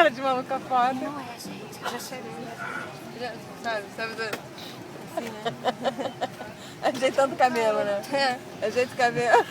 cara de maluca foda. Não é, gente. Já cheirei. Sabe assim, né? Ajeitando o cabelo, né? É. Ajeita o cabelo.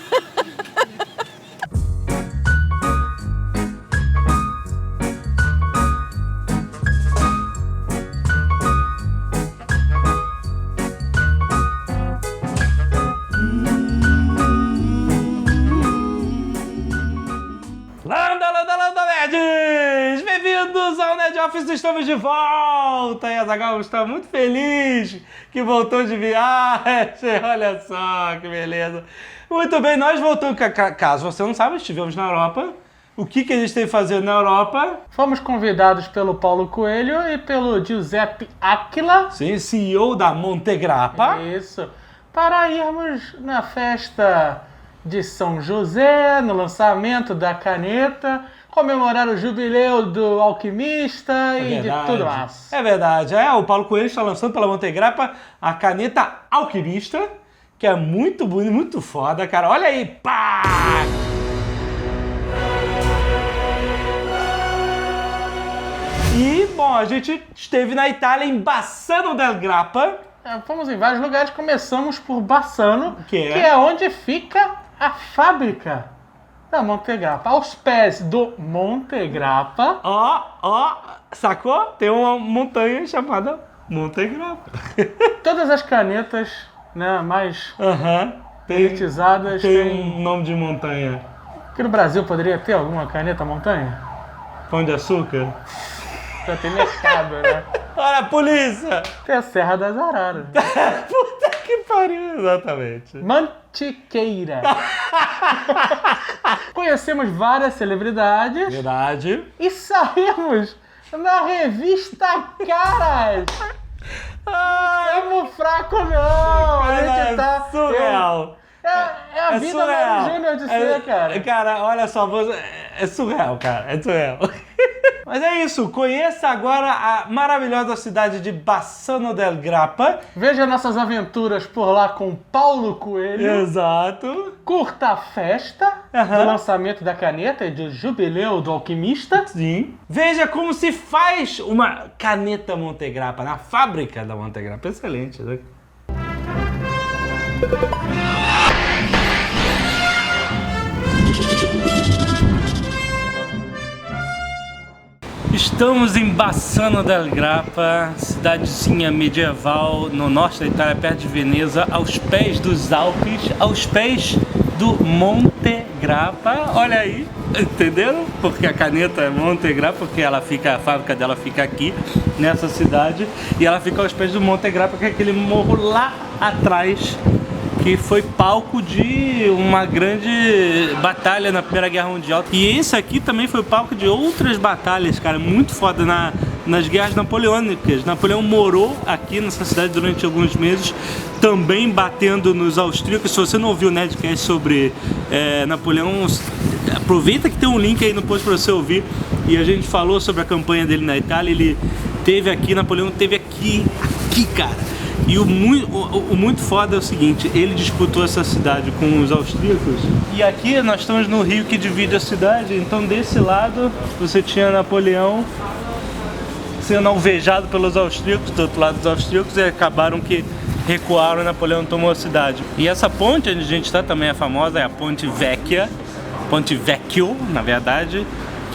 Landa, nerds! Bem-vindos ao Nerd Office, estamos de volta! E a Azaghal está muito feliz que voltou de viagem, olha só que beleza! Muito bem, nós voltamos, caso você não saiba, estivemos na Europa. O que a gente tem que fazer na Europa? Fomos convidados pelo Paulo Coelho e pelo Giuseppe Aquila. Sim, CEO da Montegrappa. Isso, para irmos na festa de São José, no lançamento da caneta, comemorar o jubileu do alquimista e de tudo mais. É verdade. O Paulo Coelho está lançando pela Montegrappa a caneta alquimista, que é muito bonita, muito foda, cara. Olha aí, pá! E, bom, a gente esteve na Itália, em Bassano del Grappa. Fomos em vários lugares, começamos por Bassano, que é onde fica a fábrica da Montegrappa. Aos pés do Montegrappa. Ó, sacou? Tem uma montanha chamada Montegrappa. Todas as canetas, né, mais elitizadas tem um nome de montanha. Aqui no Brasil poderia ter alguma caneta montanha? Pão de açúcar? Já tem mercado, né? Olha a polícia! Tem a Serra das Araras. Puta que pariu, exatamente. Mantiqueira. Conhecemos várias celebridades. Verdade. E saímos na revista Caras. Tamo fraco não. A gente tá surreal. É a vida da Júnior de ser, cara. Cara, olha só, é surreal, cara. É surreal. Mas é isso, conheça agora a maravilhosa cidade de Bassano del Grappa. Veja nossas aventuras por lá com Paulo Coelho. Exato. Curta a festa do lançamento da caneta e do jubileu do alquimista. Sim. Veja como se faz uma caneta Montegrappa, na fábrica da Montegrappa. Excelente, né? Estamos em Bassano del Grappa, cidadezinha medieval no norte da Itália, perto de Veneza, aos pés dos Alpes, aos pés do Montegrappa. Olha aí, entenderam? Porque a caneta é Montegrappa, porque a fábrica dela fica aqui, nessa cidade, e ela fica aos pés do Montegrappa, que é aquele morro lá atrás, que foi palco de uma grande batalha na Primeira Guerra Mundial. E esse aqui também foi palco de outras batalhas, cara, muito foda, nas guerras napoleônicas. Napoleão morou aqui nessa cidade durante alguns meses, também batendo nos austríacos. Se você não ouviu o Nerdcast sobre Napoleão, aproveita que tem um link aí no post para você ouvir. E a gente falou sobre a campanha dele na Itália. Ele teve aqui, Napoleão teve aqui, cara. E o muito foda é o seguinte, ele disputou essa cidade com os austríacos. E aqui nós estamos no rio que divide a cidade, então desse lado você tinha Napoleão sendo alvejado pelos austríacos, do outro lado dos austríacos, e acabaram que recuaram e Napoleão tomou a cidade. E essa ponte onde a gente está também é famosa, é a Ponte Vecchia, Ponte Vecchio, na verdade.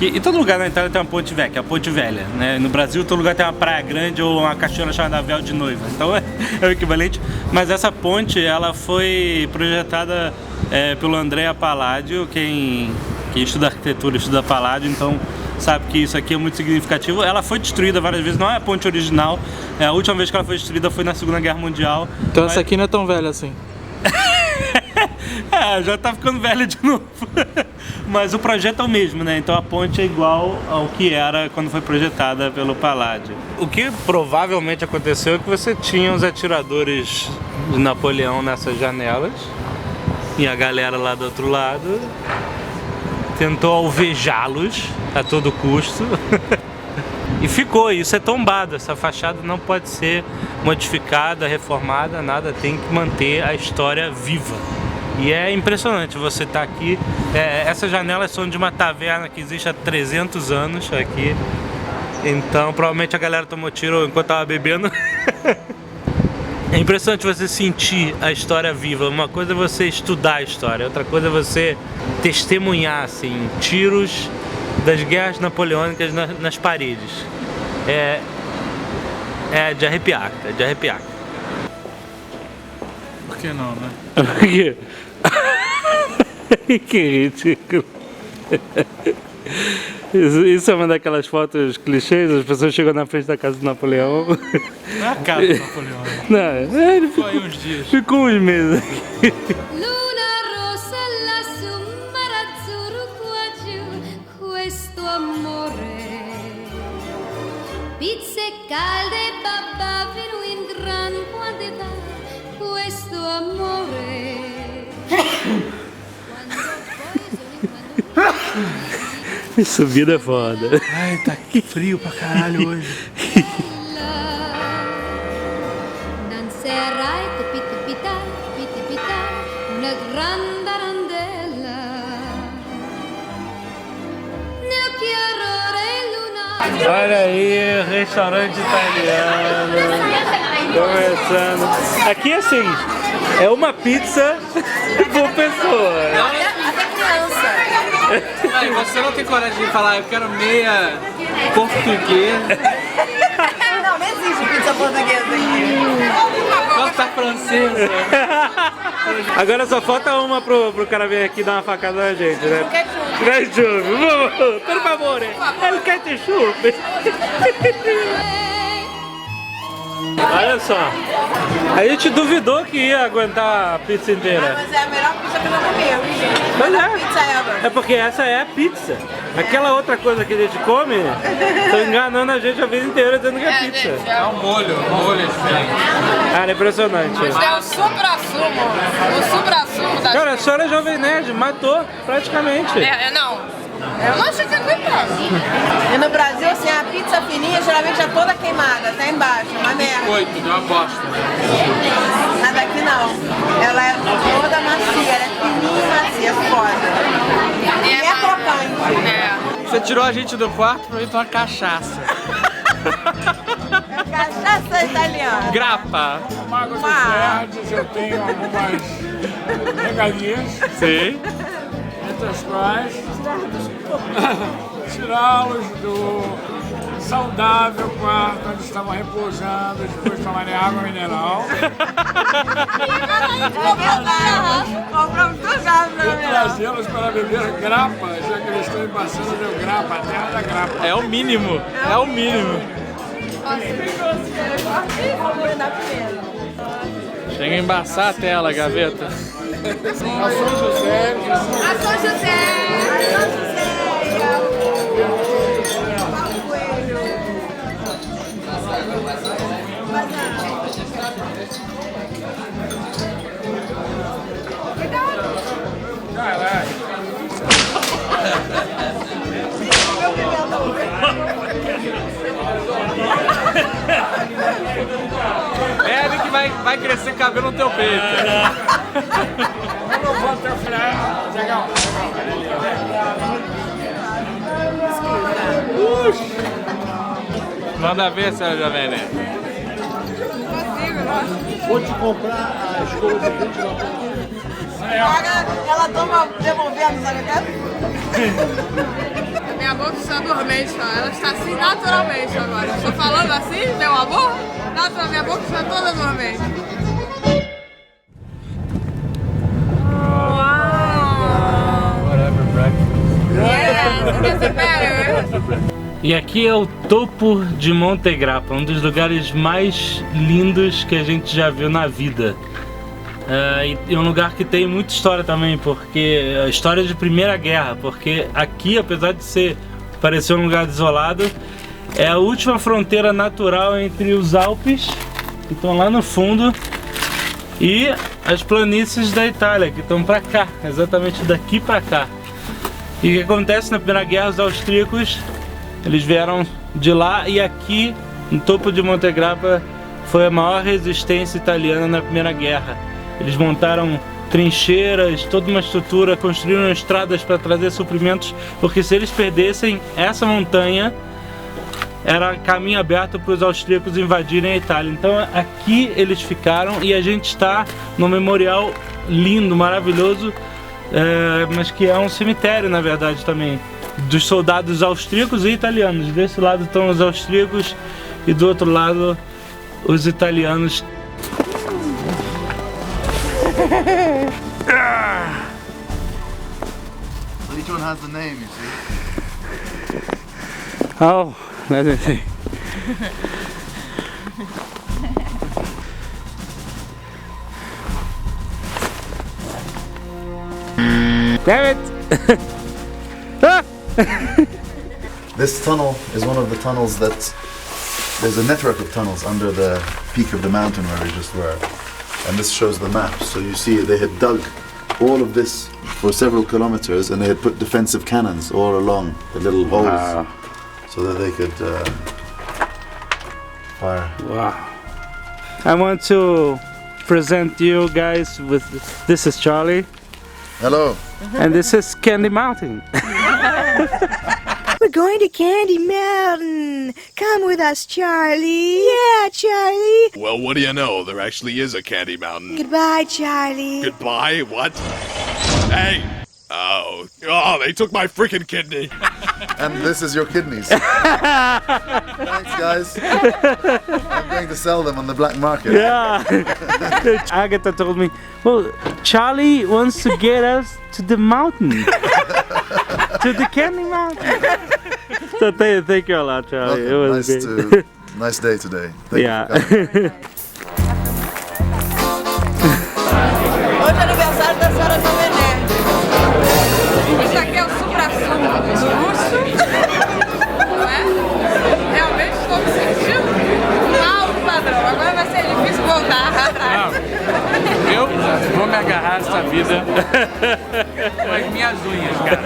Em todo lugar na Itália tem uma ponte vecchia, a ponte velha, né? No Brasil, todo lugar tem uma praia grande ou uma cachoeira chamada véu de noiva. Então é o equivalente. Mas essa ponte, ela foi projetada pelo Andrea Palladio, quem estuda arquitetura, estuda Palladio, então sabe que isso aqui é muito significativo. Ela foi destruída várias vezes, não é a ponte original. A última vez que ela foi destruída foi na Segunda Guerra Mundial. Então essa aqui não é tão velha assim. Já tá ficando velha de novo. Mas o projeto é o mesmo, né? Então a ponte é igual ao que era quando foi projetada pelo Palladio. O que provavelmente aconteceu é que você tinha os atiradores de Napoleão nessas janelas e a galera lá do outro lado tentou alvejá-los a todo custo. E ficou, isso é tombado, essa fachada não pode ser modificada, reformada, nada, tem que manter a história viva. E é impressionante você estar aqui. Essas janelas são de uma taverna que existe há 300 anos aqui. Então provavelmente a galera tomou tiro enquanto tava bebendo. É impressionante você sentir a história viva. Uma coisa é você estudar a história, outra coisa é você testemunhar assim, tiros das guerras napoleônicas nas paredes. É de arrepiar, é de arrepiar. Por que não, né? Que ridículo. Isso é uma daquelas fotos clichês, as pessoas chegam na frente da casa do Napoleão. Não é a casa do Napoleão. Não, ele ficou aí uns dias. Ficou uns meses aqui. Luna rossa lassù, mar azzurro qua giù, questo amore. Pizze calde, papà, vino in gran quantità, questo amore. Subida é foda. Ai, tá frio pra caralho hoje. Danzerai tupi tupita, pita, una grande randella. Nel chiarore lunare. Olha aí, restaurante italiano. Começando. Aqui assim, é uma pizza por pessoa. Até criança. Ai, você não tem coragem de falar, eu quero meia português. Não existe pizza portuguesa aqui. Nossa, francesa. Agora só falta uma pro cara vir aqui dar uma facada na gente, né? Ketchup. Vamos, por favor. El ketchup. Olha só, a gente duvidou que ia aguentar a pizza inteira. Mas é a melhor pizza que eu já comi. Mas Pizza ever. é porque essa é a pizza. Aquela outra coisa que a gente come, estão enganando a gente a vida inteira dizendo que é pizza. É um molho é diferente. Cara, é impressionante. É o supra-sumo. O supra-sumo da Cara, a senhora Jovem Nerd matou praticamente. Eu não achei que aguentava. E no Brasil, assim, a pizza fininha geralmente é toda queimada, até embaixo, uma merda. Oito, deu uma bosta. A daqui não. Ela é toda macia, ela é fininha e macia, foda. E é crocante. Você tirou a gente do quarto pra ir tomar cachaça. Cachaça italiana. Grappa. Magos dos Nerds, eu tenho algumas regalias, Sim. entre as quais tirá-los do saudável quarto onde estavam repousando depois de tomarem água mineral. Compramos duas garrafas E trazê-los para beber grapa, já que eles estão embaçando de grapa, a terra da grapa. É o mínimo. É o mínimo. Chega a embaçar a tela, gaveta. A São José. A São José! Bebe que vai crescer cabelo no teu peito. Eu não vou até o final. Legal. Manda ver, senhora Jovem Nerd. Vou te comprar a escova de dente lá. Ela toma devolvendo, sabe o que? Minha boca está dormente, ó. Ela está assim naturalmente agora. Estou falando assim, meu amor? Minha boca está toda dormente. Whatever, breakfast. Yeah, doesn't matter. E aqui é o topo de Monte Grappa, um dos lugares mais lindos que a gente já viu na vida. E um lugar que tem muita história também, porque a história de Primeira Guerra, porque aqui, apesar de parecer um lugar isolado, é a última fronteira natural entre os Alpes, que estão lá no fundo, e as planícies da Itália, que estão para cá, exatamente daqui para cá. E o que acontece na Primeira Guerra, os austríacos, eles vieram de lá, e aqui, no topo de Monte Grappa, foi a maior resistência italiana na Primeira Guerra. Eles montaram trincheiras, toda uma estrutura, construíram estradas para trazer suprimentos, porque se eles perdessem essa montanha, era caminho aberto para os austríacos invadirem a Itália. Então aqui eles ficaram e a gente está no memorial lindo, maravilhoso, mas que é um cemitério na verdade também, dos soldados austríacos e italianos. Desse lado estão os austríacos e do outro lado os italianos. Each one has the name, you see. Oh, let me see. Damn it! Ah! This tunnel is one of the tunnels there's a network of tunnels under the peak of the mountain where we just were. And this shows the map. So you see they had dug all of this for several kilometers and they had put defensive cannons all along the little holes. Wow. So that they could fire. Wow. I want to present you guys with, this is Charlie. Hello. And this is Candy Mountain. We're going to Candy Mountain. Come with us, Charlie. Yeah, Charlie. Well, what do you know? There actually is a Candy Mountain. Goodbye, Charlie. Goodbye? What? Hey! Oh, they took my freaking kidney. And this is your kidneys. Thanks, guys. I'm going to sell them on the black market. Yeah. Agatha told me, well, Charlie wants to get us to the mountain. To the Candy Mountain. So thank you a lot, Charlie. It was great. Nice day today. Thank Yeah. you for coming. Hoje é aniversário da senhora Jovem Nerd. Isso aqui é o supra-sumo do luxo. Não é? Realmente estou me sentindo um alto padrão. Agora vai ser difícil voltar atrás. Eu vou me agarrar essa vida com as minhas unhas, cara.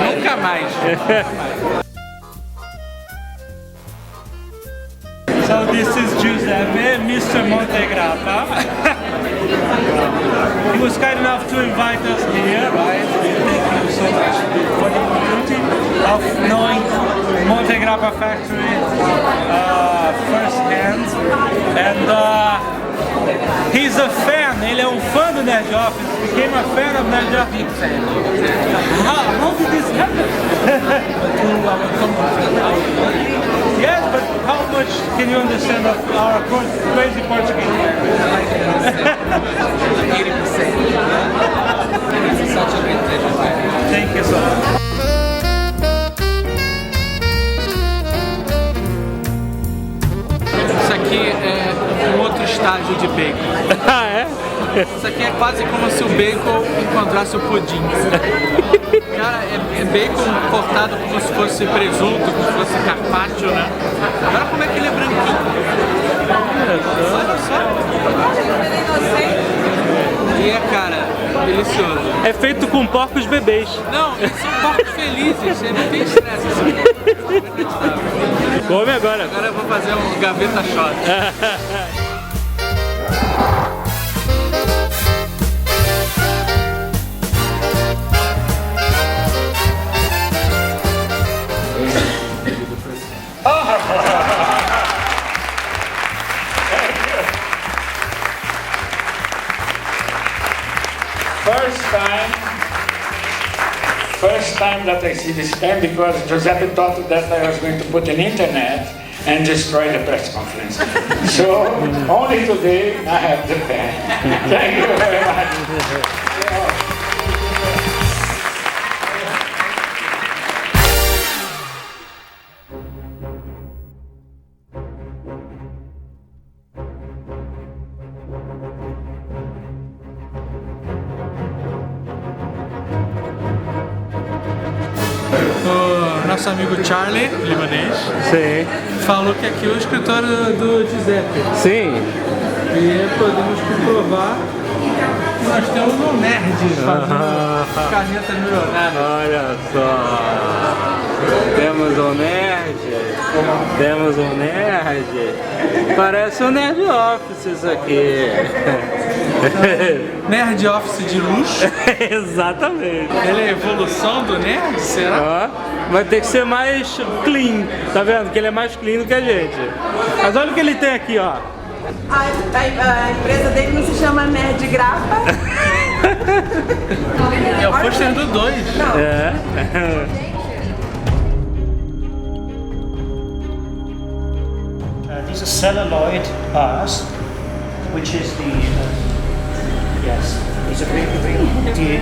Nunca mais. So this is Giuseppe, Mr. Montegrappa. He was kind enough to invite us here, right? Thank you so much for the opportunity of knowing Montegrappa factory firsthand. And he's a fan, ele é um fã do Nerd Office, became a fan of Nerd Office. How did this happen? Yes, but how much can you understand of our crazy Portuguese? 80%. It's such a good pleasure. Thank you so much. Isso aqui é um outro estágio de bacon. Ah, é? Isso aqui é quase como se o bacon encontrasse o pudim. Cara, é bacon cortado como se fosse presunto, como se fosse carpaccio, né? Olha como é que ele é branquinho. Olha só. E é, cara, delicioso. É feito com porcos bebês. Não, eles são porcos felizes, não tem estresse assim. Come agora. Agora eu vou fazer um gaveta shot. First time that I see this pen, because Giuseppe thought that I was going to put an internet and destroy the press conference. So only today I have the pen. Thank you very much. O nosso amigo Charlie, libanês, Sim. falou que aqui é o escritório do Giuseppe. Sim. E podemos comprovar que nós temos um nerd fazendo caneta milionária. Olha só. Temos um nerd. Temos um nerd. Parece um nerd office isso aqui. Nerd office de luxo. Exatamente. Ele é a evolução do nerd, será? Ó, vai ter que ser mais clean. Tá vendo? Que ele é mais clean do que a gente. Mas olha o que ele tem aqui, ó. A empresa dele não se chama Nerd Grapa. É o pôster do 2. É. These are celluloid bars, which is the yes, these are de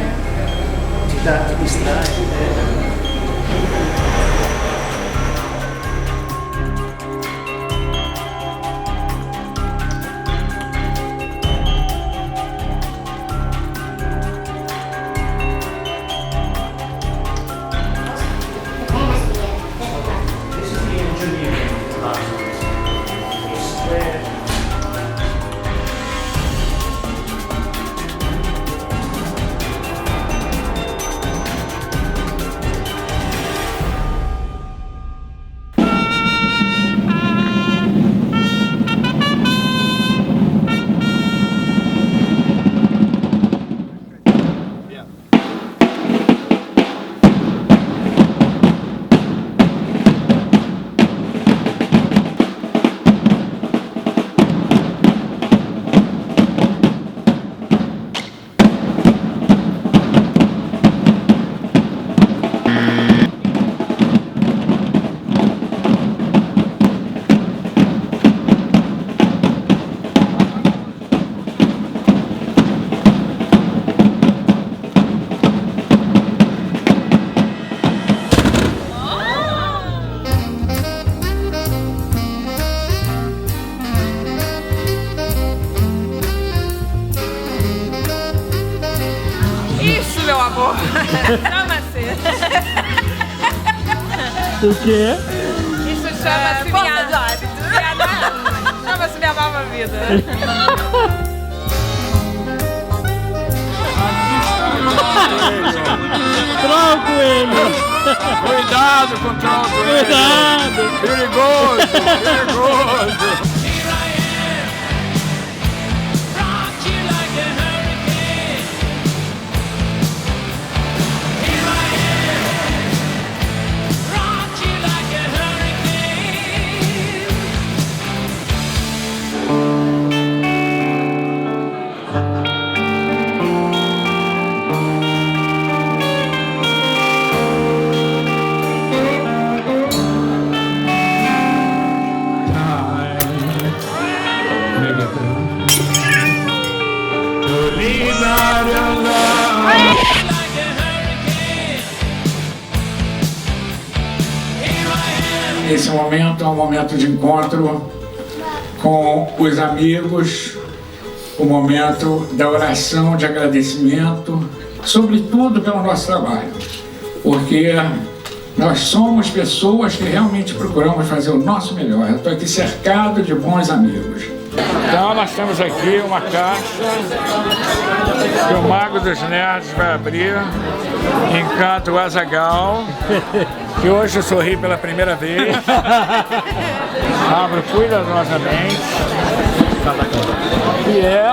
Isso, meu amor. Chama-se. O quê? Isso chama-se minha... do hábito. Chama-se minha nova vida. Troco ele! Cuidado com o tronco. Cuidado! Perigoso, perigoso. Esse momento é um momento de encontro com os amigos, o momento da oração de agradecimento, sobretudo pelo nosso trabalho, porque nós somos pessoas que realmente procuramos fazer o nosso melhor. Eu estou aqui cercado de bons amigos. Então nós temos aqui uma caixa que o Mago dos Nerds vai abrir, Encanto Azaghal, que hoje sorri pela primeira vez. Abro cuidadosamente. E é...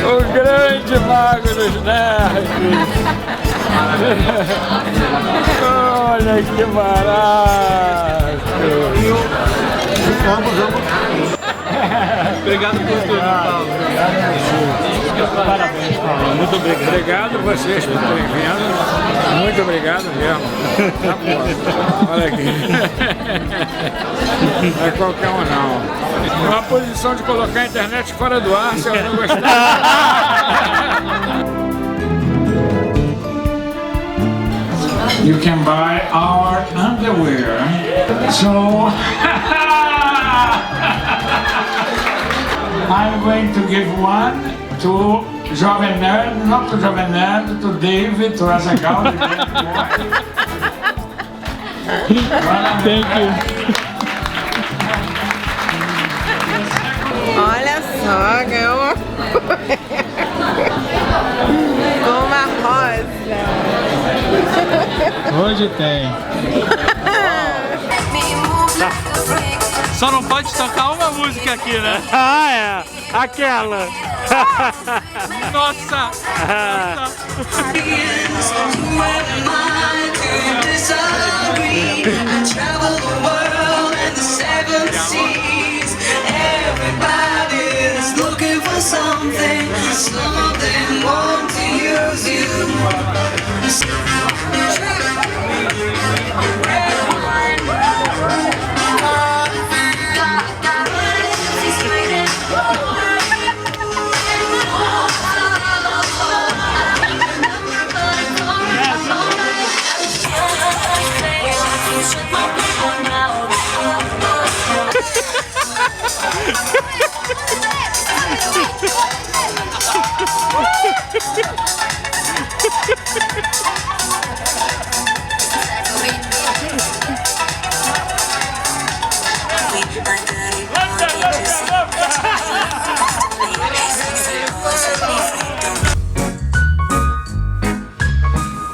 o grande Mago dos Nerds. Olha que barato! Obrigado por tudo, Paulo. Parabéns, Paulo. Muito obrigado. Obrigado vocês por terem vindo. Muito obrigado mesmo. Tá bom. Olha aqui. Não é qualquer um não. É uma posição de colocar a internet fora do ar, se eu não gostar. You can buy our underwear. So I'm going to give one to Jovem Nerd, not to Jovem Nerd, to David, to Azaghal. Thank you. Olha só, ganhou uma coisa. Uma rosa. Hoje tem. Só não pode tocar uma música aqui, né? Ah, é! Aquela! Nossa!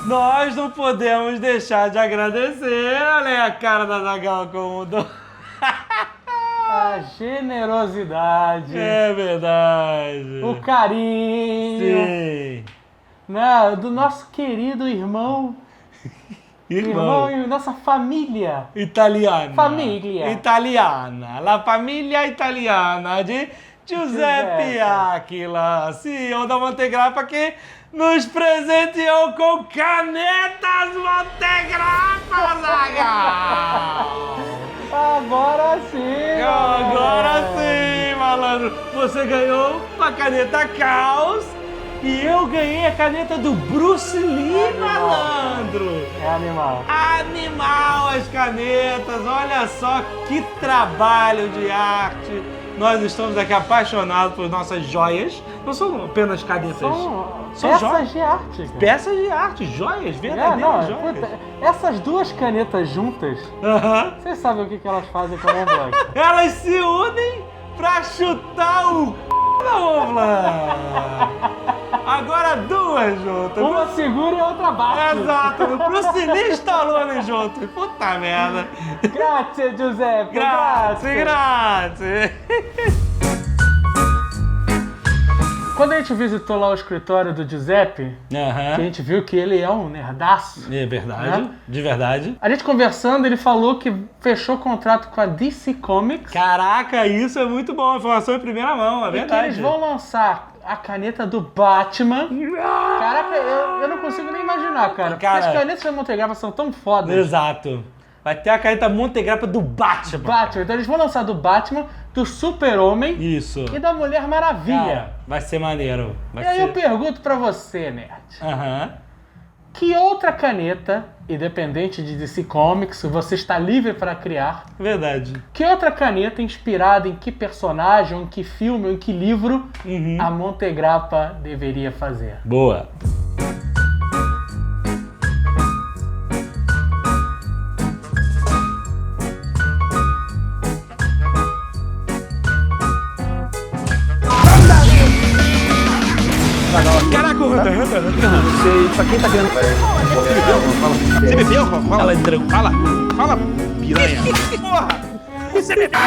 Nós não podemos deixar de agradecer. Olha aí a cara da Zagal como mudou. A generosidade. É verdade. O carinho. Sim. Né, do nosso querido irmão. Irmão e nossa família. Italiana. Família. Italiana. La famiglia italiana de Giuseppe Aquila, CEO da Montegrappa, que nos presenteou com canetas Montegrappa, Zagal! Agora sim! Agora sim, malandro! Você ganhou uma caneta Caos e eu ganhei a caneta do Bruce Lee, malandro! É animal. Animal as canetas! Olha só que trabalho de arte! Nós estamos aqui apaixonados por nossas joias. Não são apenas canetas. São peças de arte. Cara. Peças de arte, joias, verdadeiras joias. Puta, essas duas canetas juntas, vocês sabem o que elas fazem com o Mont Blanc? Elas se unem pra chutar o c... da Mont Blanc. Agora duas juntas. Uma segura e a outra bate. Exato. Bruce Lee e Stallone juntos. Puta merda. Grazie, Giuseppe. Grazie. Quando a gente visitou lá o escritório do Giuseppe, que a gente viu que ele é um nerdaço. É verdade, de verdade. A gente conversando, ele falou que fechou contrato com a DC Comics. Caraca, isso é muito bom. Informação em primeira mão, é verdade. E que eles vão lançar a caneta do Batman. Caraca, eu não consigo nem imaginar, cara. Porque as canetas da Montegrappa são tão fodas. Exato. Vai ter a caneta Montegrappa do Batman. Então eles vão lançar do Batman, do Super-Homem. Isso. E da Mulher Maravilha. Cara, vai ser maneiro. E aí eu pergunto pra você, nerd. Que outra caneta, independente de DC Comics, você está livre para criar? Verdade. Que outra caneta inspirada em que personagem, em que filme, ou em que livro a Montegrappa deveria fazer? Boa. Caraca, pra quem tá querendo. Você bebeu? Fala, Fala, piranha. Porra! Você bebeu?